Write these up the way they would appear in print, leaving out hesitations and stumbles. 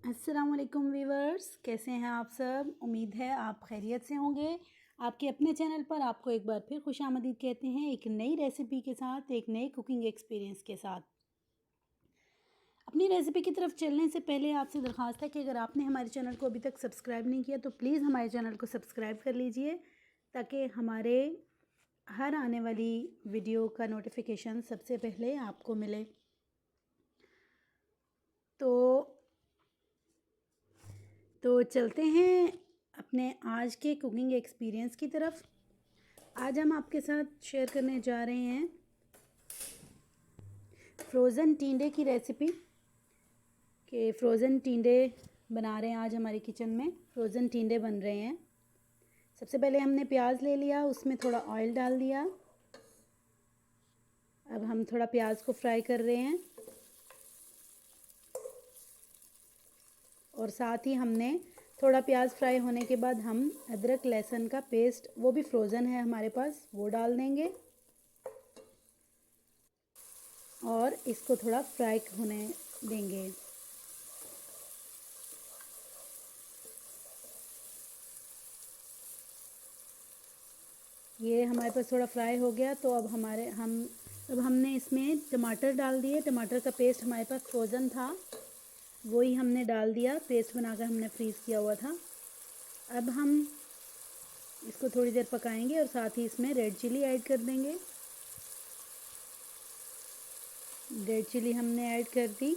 अस्सलाम वालेकुम वीवर्स, कैसे हैं आप सब। उम्मीद है आप खैरियत से होंगे। आपके अपने चैनल पर आपको एक बार फिर खुशामदीद कहते हैं, एक नई रेसिपी के साथ, एक नए कुकिंग एक्सपीरियंस के साथ। अपनी रेसिपी की तरफ चलने से पहले आपसे दरख्वास्त है कि अगर आपने हमारे चैनल को अभी तक सब्सक्राइब नहीं किया तो प्लीज़ हमारे चैनल को सब्सक्राइब कर लीजिए, ताकि हमारे हर आने वाली वीडियो का नोटिफिकेशन सबसे पहले आपको मिले। तो चलते हैं अपने आज के कुकिंग एक्सपीरियंस की तरफ। आज हम आपके साथ शेयर करने जा रहे हैं फ्रोज़न टिंडे की रेसिपी। कि फ्रोज़न टिंडे बना रहे हैं आज हमारी किचन में, फ्रोज़न टिंडे बन रहे हैं। सबसे पहले हमने प्याज ले लिया, उसमें थोड़ा ऑयल डाल दिया। अब हम थोड़ा प्याज को फ्राई कर रहे हैं और साथ ही हमने थोड़ा प्याज फ्राई होने के बाद हम अदरक लहसुन का पेस्ट, वो भी फ्रोज़न है हमारे पास, वो डाल देंगे और इसको थोड़ा फ्राई होने देंगे। ये हमारे पास थोड़ा फ्राई हो गया तो अब हमने इसमें टमाटर डाल दिए। टमाटर का पेस्ट हमारे पास फ्रोज़न था, वही हमने डाल दिया, पेस्ट बनाकर हमने फ्रीज़ किया हुआ था। अब हम इसको थोड़ी देर पकाएंगे और साथ ही इसमें रेड चिली ऐड कर देंगे। रेड चिली हमने ऐड कर दी।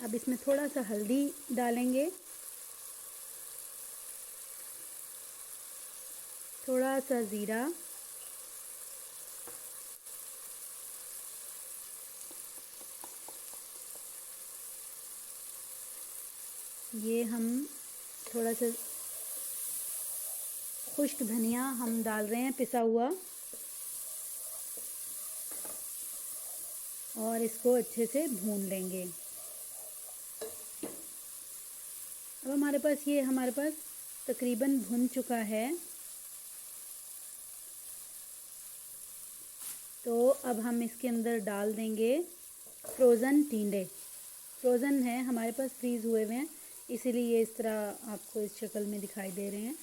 अब इसमें थोड़ा सा हल्दी डालेंगे, थोड़ा सा ज़ीरा, ये हम थोड़ा सा खुश्क धनिया हम डाल रहे हैं पिसा हुआ, और इसको अच्छे से भून लेंगे। अब हमारे पास तकरीबन भुन चुका है। तो अब हम इसके अंदर डाल देंगे फ्रोज़न टिंडे। फ्रोज़न है हमारे पास, फ्रीज़ हुए हुए हैं, इसीलिए ये इस तरह आपको इस शक्ल में दिखाई दे रहे हैं।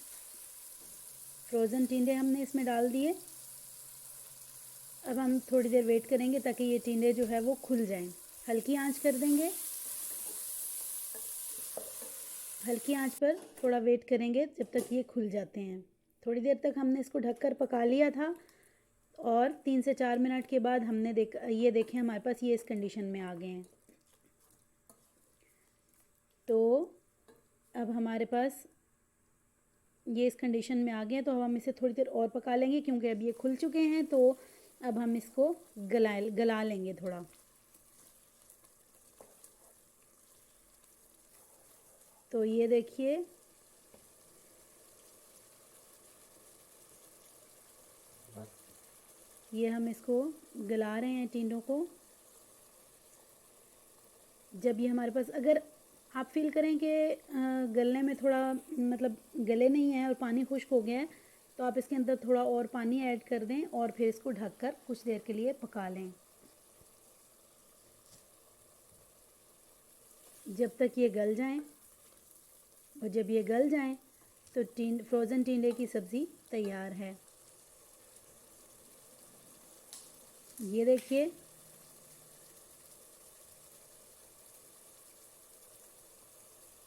फ्रोज़न टिंडे हमने इसमें डाल दिए। अब हम थोड़ी देर वेट करेंगे ताकि ये टिंडे जो है वो खुल जाएं। हल्की आंच कर देंगे, हल्की आंच पर थोड़ा वेट करेंगे जब तक ये खुल जाते हैं। थोड़ी देर तक हमने इसको ढककर पका लिया था और 3 से 4 मिनट के बाद हमने ये देखें हमारे पास ये इस कंडीशन में आ गए हैं। तो अब हमारे पास ये इस कंडीशन में आ गए हैं, तो अब हम इसे थोड़ी देर और पका लेंगे क्योंकि अब ये खुल चुके हैं। तो अब हम इसको गला लेंगे थोड़ा। तो ये देखिए, ये हम इसको गला रहे हैं टिंडों को। जब ये हमारे पास, अगर आप फील करें कि गलने में थोड़ा मतलब गले नहीं है और पानी खुश्क हो गया है, तो आप इसके अंदर थोड़ा और पानी ऐड कर दें और फिर इसको ढककर कुछ देर के लिए पका लें, जब तक ये गल जाएं। और जब ये गल जाएं तो फ्रोज़न टिंडे की सब्ज़ी तैयार है। ये देखिए,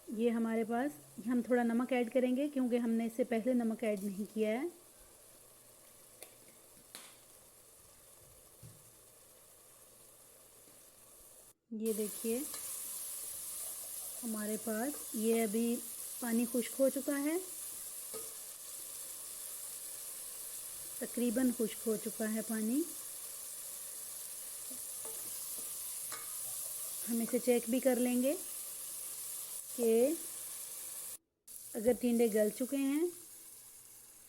ये हमारे पास, हम थोड़ा नमक ऐड करेंगे क्योंकि हमने इससे पहले नमक ऐड नहीं किया है। ये देखिए, हमारे पास ये अभी पानी खुश्क हो चुका है, तकरीबन खुश्क हो चुका है पानी। हम इसे चेक भी कर लेंगे कि अगर टिंडे गल चुके हैं,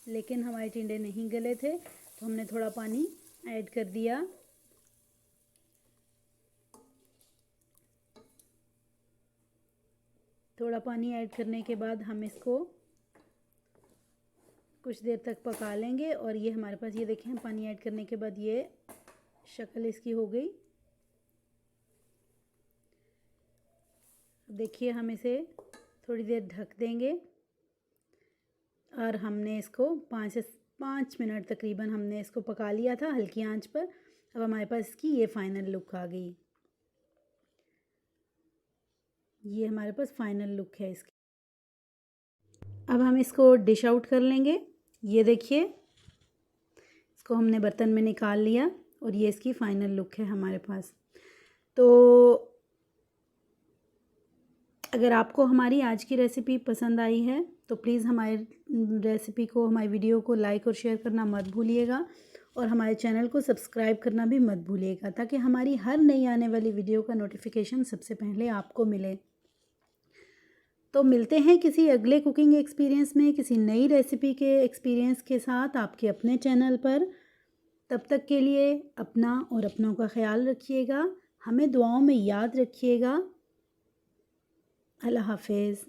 लेकिन हमारे टिंडे नहीं गले थे तो हमने थोड़ा पानी ऐड कर दिया। थोड़ा पानी ऐड करने के बाद हम इसको कुछ देर तक पका लेंगे। और ये हमारे पास, ये देखें, पानी ऐड करने के बाद ये शक्ल इसकी हो गई। देखिए हम इसे थोड़ी देर ढक देंगे और हमने इसको 5 मिनट तकरीबन हमने इसको पका लिया था हल्की आंच पर। अब हमारे पास इसकी ये फ़ाइनल लुक आ गई। ये हमारे पास फ़ाइनल लुक है इसकी। अब हम इसको डिश आउट कर लेंगे। ये देखिए इसको हमने बर्तन में निकाल लिया और ये इसकी फ़ाइनल लुक है हमारे पास। तो अगर आपको हमारी आज की रेसिपी पसंद आई है तो प्लीज़ हमारी रेसिपी को, हमारी वीडियो को लाइक और शेयर करना मत भूलिएगा और हमारे चैनल को सब्सक्राइब करना भी मत भूलिएगा ताकि हमारी हर नई आने वाली वीडियो का नोटिफिकेशन सबसे पहले आपको मिले। तो मिलते हैं किसी अगले कुकिंग एक्सपीरियंस में, किसी नई रेसिपी के एक्सपीरियंस के साथ आपके अपने चैनल पर। तब तक के लिए अपना और अपनों का ख्याल रखिएगा, हमें दुआओं में याद रखिएगा। अल्लाह हाफ़िज़।